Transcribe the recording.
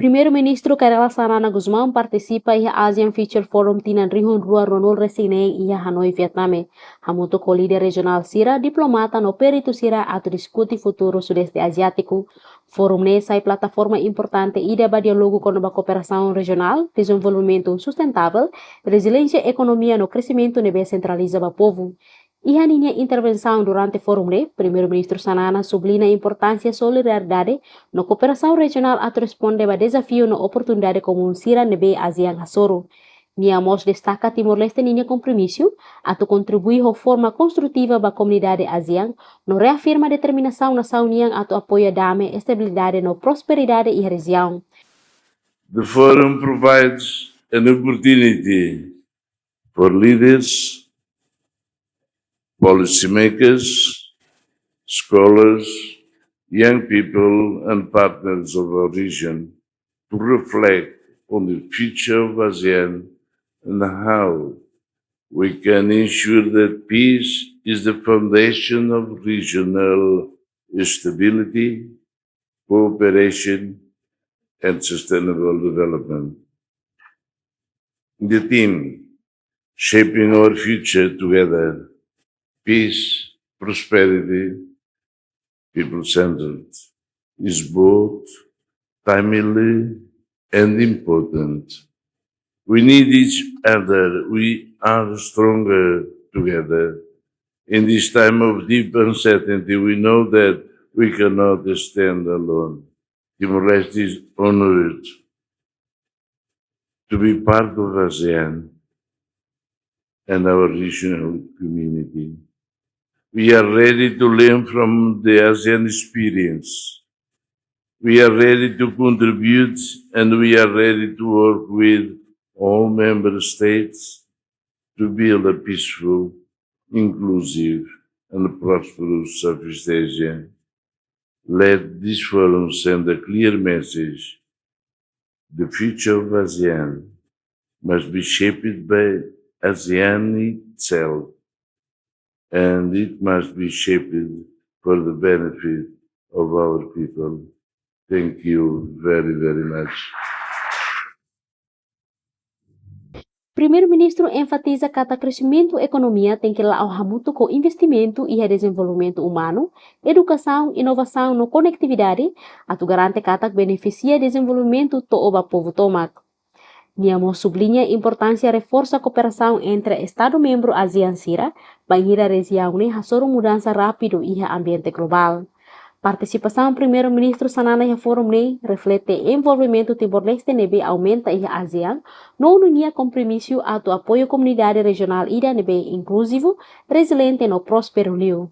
Primeiro-Ministro Karela Sanana Guzmão participa em ASEAN Future Forum Tinan Rihun Rua Ronald Resineng e Hanoi, Vietnam. Hamuto com líder regional Sira, diplomata no perito Sira ato discute futuro sudeste asiático. Forum ne sai plataforma importante e deba diálogo com a cooperação regional, desenvolvimento sustentável, resiliência economia no crescimento nebe centraliza o povo. E a linha intervenção durante o fórum, Primeiro-Ministro Sanana sublinha a importância da solidariedade na cooperação regional a responder ao desafio na oportunidade comum Sira nebe ASEAN Hasoro. Niamos destaca Timor-Leste ninha compromisso a contribuir de forma construtiva para a comunidade ASEAN, no reafirma a determinação na União a apoio dame estabilidade na prosperidade e região. The forum provides an opportunity for leaders, policymakers, scholars, young people and partners of our region to reflect on the future of ASEAN and how we can ensure that peace is the foundation of regional stability, cooperation and sustainable development. The theme, Shaping Our Future Together, Peace, Prosperity, People-Centered, is both timely and important. We need each other. We are stronger together. In this time of deep uncertainty, we know that we cannot stand alone. Timor-Leste is honored to be part of ASEAN and our regional community. We are ready to learn from the ASEAN experience. We are ready to contribute and we are ready to work with all member states to build a peaceful, inclusive and prosperous Southeast Asia. Let this forum send a clear message. The future of ASEAN must be shaped by ASEAN itself, and it must be shaped for the benefit of our people. Thank you very, very much. Primeiro-Ministro enfatiza que o crescimento da economia tem que lá muito com investimento e desenvolvimento humano, educação, inovação na conectividade, a garante que beneficia desenvolvimento do povo tomac. Niamos sublinha a importância de reforçar a cooperação entre Estado-membro ASEAN-Sira, para a região sobre mudança rápida e o ambiente global. Participação do Primeiro-Ministro Sanana no fórum reflete o envolvimento do Timor-Leste nebe aumenta em ASEAN, não unia compromisso a apoio à comunidade regional e nebe inclusivo, resiliente no próspero liu.